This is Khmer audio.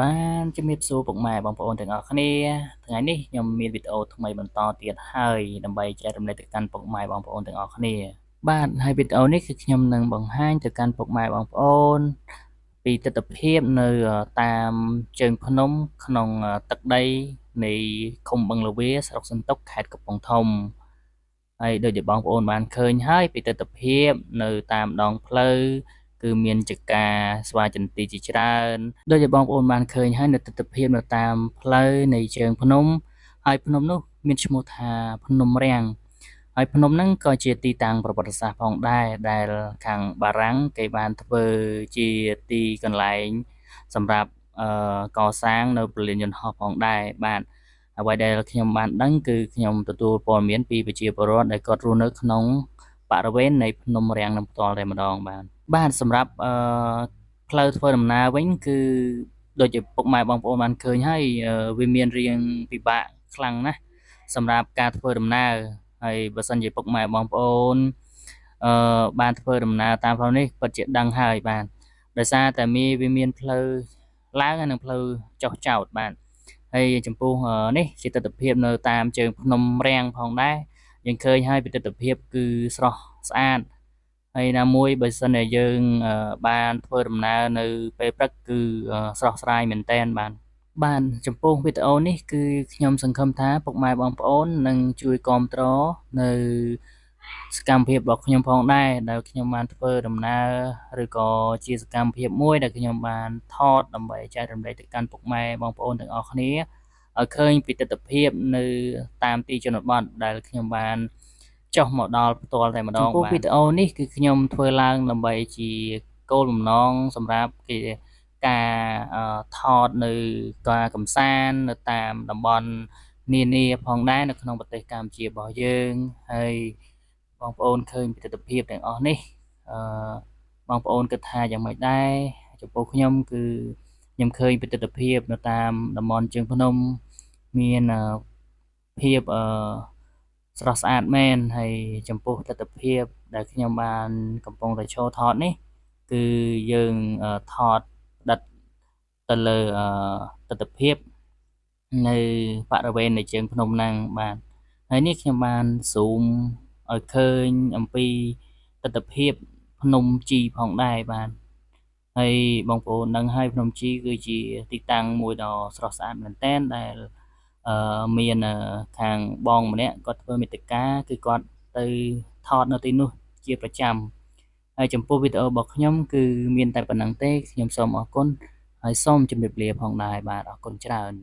បានជំរាបសួរពុកម៉ែបងប្អូនទាំងអស់គ្នាថ្ងៃនេះខ្ញុំមានវីដេអូថ្មីបន្តទៀតហើយដើម្បីចែករំលែកទៅកាន់ពុកម៉ែបងប្អូនទាំងអស់គ្នាបាទហើយវីដេអូនេះគឺខ្ញុំនឹងបង្ហាញទៅកាន់ពុកម៉ែបងប្អូនពីទិដ្ឋភាពនៅតាមជើងភ្នំក្នុងទឹកដីនៃឃុំបឹងលាវាស្រុកសន្ទុកខេត្តកំពង់ធំហើយដូចជាបងប្អូនបានឃើញហើយពីទិដ្ឋភាពនៅតាមដងផ្លូវគឺមានចកាស្វាយចន្ទីជាច្រើនដូចជាបងប្អូនបានឃើញហើយនៅទិដ្ឋភាពនៅតាមផ្លូវនៃជើងភ្នំហើយភ្នំនោះមានឈ្មោះថាភ្នំរាំងហើយភ្នំហ្នឹងក៏ជាទីតាំងប្រវត្តិសាស្ត្រផងដែរដែលខាងបារាំងគេបានធ្វើជាទីកន្លែងសម្រាប់កសាងនៅព្រលានយន្តហោះផងដែរបាទអ្វីដែលខ្ញុំបានដឹងគឺខ្ញុំទទួលព័ត៌មានពីប្រជាពលរដ្ឋដែលគាត់រស់នៅក្នុងបរិវេណនៃភ្នំរាំងនឹងផ្ទាល់តែម្ដងបាទសម្រាប់ផ្លូវធ្វើដំណើរវិញគឺដូចជាពុកម៉ែបងប្អូនបានឃើញហើយវាមានរៀងពិបាកខ្លាំងណាស់សម្រាប់ការធ្វើដំណើរហើយបើសិនជាពុកម៉ែបងប្អូនបានធ្វើដំណើរតាមផ្លូវនេះពិតជាដឹងហើយបាទដោយសារតែវាមានផ្លូវឡើងនិងផ្លូវចុះចោតបាទហើយចំពោះនេះជាទិដ្ឋភាពនៅតាមជើងភ្នំរាំងផងដែរយើងឃើញហើយពីទិដ្ឋភាពគឺស្រស់ស្អាតហើយណាមួយបើសិនជាយើងបានធ្វើដំណើរនៅពេលព្រឹកគឺស្រស់ស្រាយមែនទែនបាទចំពោះវីដេអូនេះគឺខ្ញុំសង្ឃឹមថាពុកម៉ែបងប្អូននឹងជួយគាំទ្រនៅសកម្មភាពរបស់ខ្ញុំផងដែរដែលខ្ញុំបានធ្វើដំណើរឬក៏ជាសកម្មភាពមួយដែលខ្ញុំបានថតដើម្បីចែករំលែកទៅកាន់ពុកម៉ែបងប្អូនទាំងអស់គ្នាឲ្យឃើញពីទិដ្ឋភាពនៅតាមទីជនបទដែលខ្ញុំបានចុះមកដល់ផ្ទាល់តែម្ដងចំពោះវីដេអូនេះគឺខ្ញុំធ្វើឡើងដើម្បីជាគោលបំណងសម្រាប់ការថតនៅការកម្សាន្តនៅតាមតំបន់នានាផងដែរនៅក្នុងប្រទេសកម្ពុជារបស់យើងហើយបងប្អូនឃើញពីទិដ្ឋភាពទាំងអស់នេះបងប្អូនគិតថាយ៉ាងម៉េចដែរចំពោះខ្ញុំគឺខ្ញុំឃើញពីទិដ្ឋភាពនៅតាមតំបន់ជើងភ្នំមានភាពស្រស់ស្អាតមែនហើយចំពោះទិដ្ឋភាពដែលខ្ញុំបានកំពុងតែចូលថតនេះគឺយើងថតផ្តិតទៅលើទិដ្ឋភាពនៅបរិវេណនៃជើងភ្នំហ្នឹងបាទហើយនេះខ្ញុំបានស៊ូមឲ្យឃើញអំពីទិដ្ឋភាពភ្នំជីផងដែរបាទហើយបងប្អូនដឹងហើយភ្នំជីគឺជាទីតាំងមួយដ៏ស្រស់ស្អាតមែនទែនដែលមានខាងបងម្នាក់គាត់ធ្វើមាតិកាគឺគាត់ទៅថតនៅទីនោះជាប្រចាំហើយចំពោះវីដេអូរបស់ខ្ញុំគឺមានតែប៉ុណ្្នឹងទេខ្ញុំសូមអរគុណហើយសូមជម្រាបលាផងដែរបាទអរគុណច្រើន